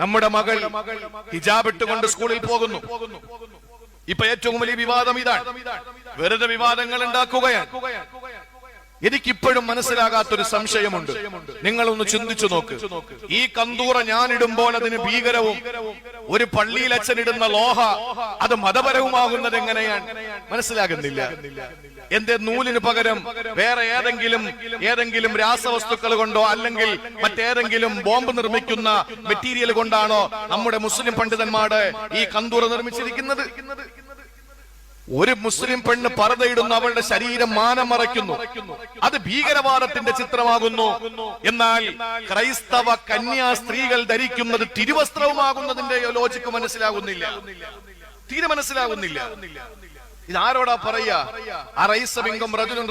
നമ്മുടെ മകൾ ഹിജാബ് ഇട്ടുകൊണ്ട് സ്കൂളിൽ പോകുന്നു. ഇപ്പൊ ഏറ്റവും വലിയ വിവാദം ഇതാണ്. വെറുതെ വിവാദങ്ങൾ ഉണ്ടാക്കുകയാണ്. എനിക്കിപ്പോഴും മനസ്സിലാകാത്തൊരു സംശയമുണ്ട്. നിങ്ങളൊന്ന് ചിന്തിച്ചു നോക്ക്. ഈ കന്തൂറ ഞാനിടുമ്പോൾ അതിന് ഭീകരവും ഒരു പള്ളിയിൽ അച്ഛനിടുന്ന ലോഹ അത് മതപരവുമാകുന്നത് എങ്ങനെയാണ്? മനസ്സിലാകുന്നില്ല. എന്റെ നൂലിന് പകരം വേറെ ഏതെങ്കിലും രാസവസ്തുക്കൾ കൊണ്ടോ അല്ലെങ്കിൽ മറ്റേതെങ്കിലും ബോംബ് നിർമ്മിക്കുന്ന മെറ്റീരിയൽ കൊണ്ടാണോ നമ്മുടെ മുസ്ലിം പണ്ഡിതന്മാര് ഈ കന്തൂറ നിർമ്മിച്ചിരിക്കുന്നത്? ഒരു മുസ്ലിം പെണ്ണ് പർദ്ദയിടുന്ന അവളുടെ ശരീരം മാനം മറയ്ക്കുന്നു, അത് ഭീകരവാദത്തിന്റെ ചിത്രമാകുന്നു. എന്നാൽ ക്രൈസ്തവ കന്യാ സ്ത്രീകൾ ധരിക്കുന്നത് തിരുവസ്ത്രവുമാകുന്നതിന്റെ ലോജിക്ക് മനസ്സിലാകുന്നില്ല, തീരെ മനസ്സിലാകുന്നില്ല. ഇതാരോടാ പറയാ?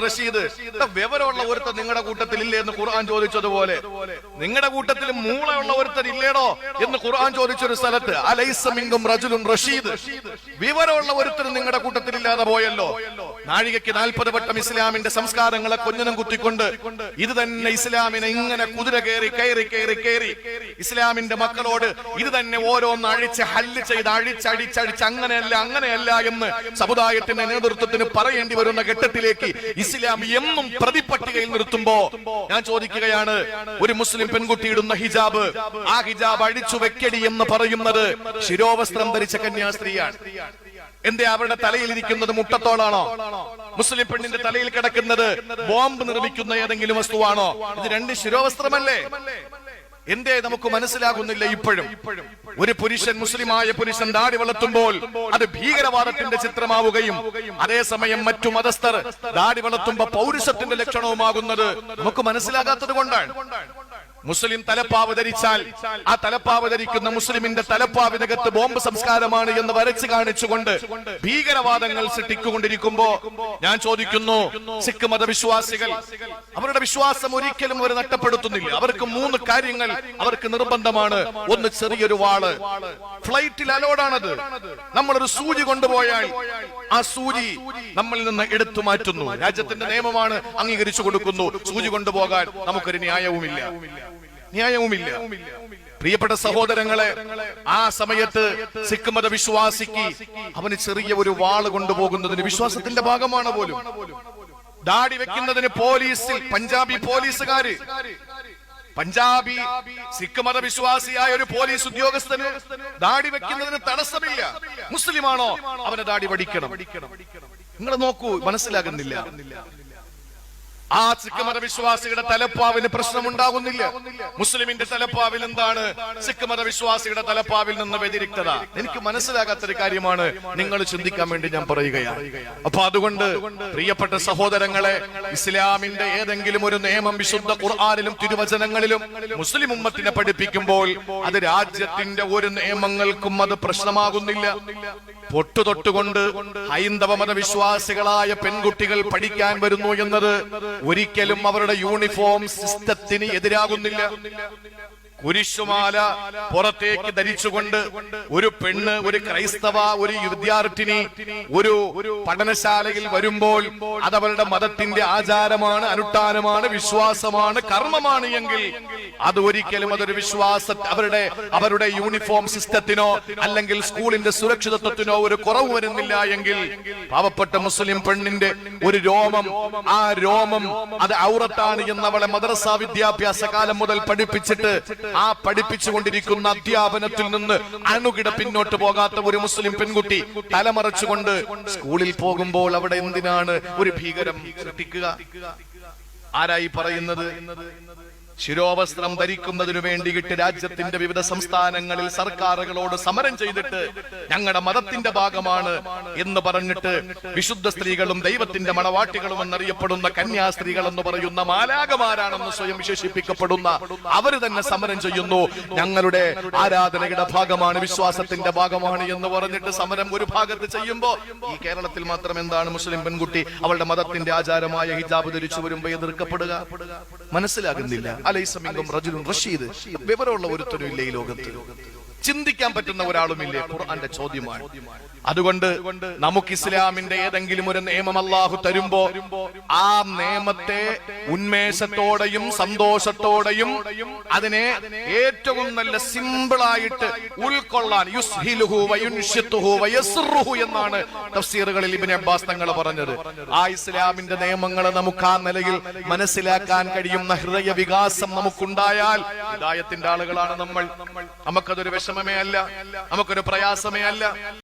റഷീദ് വിവരമുള്ള ഒരുത്തൻ നിങ്ങളുടെ കൂട്ടത്തിൽ ഇല്ലേ എന്ന് ഖുർആൻ ചോദിച്ചതുപോലെ നിങ്ങളുടെ കൂട്ടത്തിൽ മൂളയുള്ള ഒരുത്തൻ ഇല്ലേടോ എന്ന് ഖുർആൻ ചോദിച്ചൊരു സ്ഥലത്ത് അലൈസമിങ്കും റജുലുൻ റഷീദ്, വിവരമുള്ള ഒരുത്തരും നിങ്ങളുടെ കൂട്ടത്തിൽ ഇല്ലാതെ പോയല്ലോ. നാഴികയ്ക്ക് 40 വട്ടം ഇസ്ലാമിന്റെ സംസ്കാരങ്ങളെ കൊഞ്ഞനം കുത്തിക്കൊണ്ട് ഇത് തന്നെ ഇസ്ലാമിനെ ഇങ്ങനെ കുതിര കയറി ഇസ്ലാമിന്റെ മക്കളോട് ഇത് തന്നെ ഓരോന്ന് അഴിച്ച് ഹല്ല് ചെയ്ത് അഴിച്ചടിച്ചടിച്ച് അങ്ങനെയല്ല എന്ന് സമുദായത്തിന്റെ നേതൃത്വത്തിന് പറയേണ്ടി വരുന്ന ഘട്ടത്തിലേക്ക് ഇസ്ലാം എന്നും പ്രതിപട്ടികയിൽ നിർത്തുമ്പോ ഞാൻ ചോദിക്കുകയാണ്, ഒരു മുസ്ലിം പെൺകുട്ടി ഇടുന്ന ഹിജാബ്, ആ ഹിജാബ് അഴിച്ചു വെക്കടി എന്ന് പറയുന്നത് ശിരോവസ്ത്രം ധരിച്ച കന്യാസ്ത്രീയാണ്. എന്തേ അവരുടെ തലയിൽ ഇരിക്കുന്നത് മുട്ടത്തോളാണോ? മുസ്ലിം പെണ്ണിന്റെ തലയിൽ കിടക്കുന്നത് ബോംബ് നിർമ്മിക്കുന്ന ഏതെങ്കിലും വസ്തുവാണോ? ഇത് രണ്ട് ശിരോവസ്ത്രമല്ലേ? എന്തേ നമുക്ക് മനസ്സിലാകുന്നില്ല ഇപ്പോഴും? ഒരു പുരുഷൻ, മുസ്ലിമായ പുരുഷൻ ദാടി വളർത്തുമ്പോൾ അത് ഭീകരവാദത്തിന്റെ ചിത്രമാവുകയും അതേസമയം മറ്റു മതസ്ഥർ ദാടി വളർത്തുമ്പോ പൗരുഷത്തിന്റെ ലക്ഷണവുമാകുന്നത് നമുക്ക് മനസ്സിലാകാത്തത് കൊണ്ടാണ്. മുസ്ലിം തലപ്പാവ് ധരിച്ചാൽ ആ തലപ്പാവ് ധരിക്കുന്ന മുസ്ലിമിന്റെ തലപ്പാവിനകത്ത് ബോംബ് സംസ്കാരമാണ് എന്ന് വരച്ചു കാണിച്ചുകൊണ്ട് ഭീകരവാദങ്ങൾ സൃഷ്ടിച്ചുകൊണ്ടിരിക്കുമ്പോ ഞാൻ ചോദിക്കുന്നു, സിഖ് മതവിശ്വാസികൾ അവരുടെ വിശ്വാസം ഒരിക്കലും അവർ നഷ്ടപ്പെടുത്തുന്നില്ല. അവർക്ക് 3 കാര്യങ്ങൾ അവർക്ക് നിർബന്ധമാണ്. ഒന്ന്, ചെറിയൊരു വാള്. ഫ്ലൈറ്റിൽ അലോഡാണത്. നമ്മളൊരു സൂചി കൊണ്ടുപോയാൽ ആ സൂചി നമ്മളിൽ നിന്ന് എടുത്തു മാറ്റുന്നു. രാജ്യത്തിന്റെ നിയമമാണ്, അംഗീകരിച്ചു കൊടുക്കുന്നു. സൂചി കൊണ്ടുപോകാൻ നമുക്കൊരു ന്യായവുമില്ല. പ്രിയപ്പെട്ട സഹോദരങ്ങളെ, ആ സമയത്ത് സിഖ് മത വിശ്വാസിക്ക് അവന് ചെറിയ ഒരു വാള് കൊണ്ടുപോകുന്നതിന് വിശ്വാസത്തിന്റെ ഭാഗമാണ് പോലും. ദാടി വെക്കുന്നതിന് പോലീസിൽ പഞ്ചാബി പോലീസുകാര്, പഞ്ചാബി സിഖ് മതവിശ്വാസിയായ ഒരു പോലീസ് ഉദ്യോഗസ്ഥന് ദാടി വെക്കുന്നതിന് തടസ്സമില്ല. മുസ്ലിമാണോ അവനെ ദാടി വടിക്കണം. നിങ്ങൾ നോക്കൂ, മനസ്സിലാകുന്നില്ല. ആ സിഖ് മതവിശ്വാസിയുടെ തലപ്പാവിന് പ്രശ്നമുണ്ടാകുന്നില്ല. മുസ്ലിമിന്റെ തലപ്പാവിൽ എന്താണ് സിഖ് മതവിശ്വാസിയുടെ തലപ്പാവിൽ നിന്ന് വ്യതിരിക്തത? എനിക്ക് മനസ്സിലാകാത്തൊരു കാര്യമാണ്, നിങ്ങൾ ചിന്തിക്കാൻ വേണ്ടി ഞാൻ പറയുകയാണ്. അപ്പൊ അതുകൊണ്ട് പ്രിയപ്പെട്ട സഹോദരങ്ങളെ, ഇസ്ലാമിന്റെ ഏതെങ്കിലും ഒരു നിയമം വിശുദ്ധ ഖുർആനിലും തിരുവചനങ്ങളിലും മുസ്ലിം ഉമ്മത്തിനെ പഠിപ്പിക്കുമ്പോൾ അത് രാജ്യത്തിന്റെ ഒരു നിയമങ്ങൾക്കും അത് പ്രശ്നമാകുന്നില്ല. പൊട്ടുതൊട്ടുകൊണ്ട് ഹൈന്ദവ മതവിശ്വാസികളായ പെൺകുട്ടികൾ പഠിക്കാൻ വരുന്നു എന്നത് ഒരിക്കലും അവരുടെ യൂണിഫോം സിസ്റ്റത്തിന് എതിരാകുന്നില്ല. കുരിശുമാല പുറത്തേക്ക് ധരിച്ചുകൊണ്ട് ഒരു പെണ്ണ്, ഒരു ക്രൈസ്തവ, ഒരു വിദ്യാർത്ഥിനി ഒരു പഠനശാലയിൽ വരുമ്പോൾ അതവരുടെ മതത്തിന്റെ ആചാരമാണ്, അനുഷ്ഠാനമാണ്, വിശ്വാസമാണ്, കർമ്മമാണ് എങ്കിൽ അത് ഒരിക്കലും അതൊരു അവരുടെ യൂണിഫോം സിസ്റ്റത്തിനോ അല്ലെങ്കിൽ സ്കൂളിന്റെ സുരക്ഷിതത്വത്തിനോ ഒരു കുറവ് വരുന്നില്ല എങ്കിൽ പാവപ്പെട്ട മുസ്ലിം പെണ്ണിന്റെ ഒരു രോമം, ആ രോമം അത് ഔറത്താണ് എന്നവളെ മദ്രസ വിദ്യാഭ്യാസ കാലം മുതൽ പഠിപ്പിച്ചിട്ട് ആ പഠിപ്പിച്ചുകൊണ്ടിരിക്കുന്ന അധ്യാപനത്തിൽ നിന്ന് അണുകിട പിന്നോട്ട് പോകാത്ത ഒരു മുസ്ലിം പെൺകുട്ടി തലമറച്ചുകൊണ്ട് സ്കൂളിൽ പോകുമ്പോൾ അവിടെ എന്തിനാണ് ഒരു ഭീകരം സൃഷ്ടിക്കുക? ആരായി പറയുന്നത്? ശിരോവസ്ത്രം ധരിക്കുന്നതിനു വേണ്ടിയിട്ട് രാജ്യത്തിന്റെ വിവിധ സംസ്ഥാനങ്ങളിൽ സർക്കാരുകളോട് സമരം ചെയ്തിട്ട് ഞങ്ങളുടെ മതത്തിന്റെ ഭാഗമാണ് എന്ന് പറഞ്ഞിട്ട് വിശുദ്ധ സ്ത്രീകളും ദൈവത്തിന്റെ മണവാട്ടികളും എന്നറിയപ്പെടുന്ന കന്യാസ്ത്രീകൾ എന്ന് പറയുന്ന മാലാകമാരാണെന്ന് സ്വയം വിശേഷിപ്പിക്കപ്പെടുന്ന അവര് തന്നെ സമരം ചെയ്യുന്നു. ഞങ്ങളുടെ ആരാധനയുടെ ഭാഗമാണ്, വിശ്വാസത്തിന്റെ ഭാഗമാണ് എന്ന് പറഞ്ഞിട്ട് സമരം ഒരു ഭാഗത്ത് ചെയ്യുമ്പോ ഈ കേരളത്തിൽ മാത്രം എന്താണ് മുസ്ലിം പെൺകുട്ടി അവളുടെ മതത്തിന്റെ ആചാരമായ ഹിജാബ് ധരിച്ചു വരുമ്പോ എതിർക്കപ്പെടുക? മനസ്സിലാകുന്നില്ല. അലൈസമിങ്കും റജുലുൻ റഷീദ്, വിവരമുള്ള ഒരുത്തരും ഇല്ല ഈ ലോകത്ത്. ചിന്തിക്കാൻ പറ്റുന്ന ഒരാളുമില്ലേ? ഖുർആന്റെ ചോദ്യമാണ്. അതുകൊണ്ട് നമുക്ക് ഇസ്ലാമിന്റെ ഏതെങ്കിലും ഒരു നിയമം അല്ലാഹു തരുമ്പോ ആ നിയമത്തെ ഉന്മേഷത്തോടെയും സന്തോഷത്തോടെയും അതിനെ ഏറ്റവും നല്ല സിമ്പിളായിട്ട് ഉൾക്കൊള്ളാൻ യുസ്ഹിലുഹു വയുൻഷിത്തുഹു വയസ്റുഹു എന്നാണ് തഫ്സീറുകളിൽ ഇബ്നു അബ്ബാസ് തങ്ങൾ പറഞ്ഞത്. ആ ഇസ്ലാമിന്റെ നിയമങ്ങളെ നമുക്ക് ആ നിലയിൽ മനസ്സിലാക്കാൻ കഴിയുന്ന ഹൃദയ വികാസം നമുക്കുണ്ടായാൽ ഹിദായത്തിന്റെ ആളുകളാണ് നമ്മൾ. നമുക്കതൊരു വിഷമമേ അല്ല, നമുക്കൊരു പ്രയാസമേ അല്ല.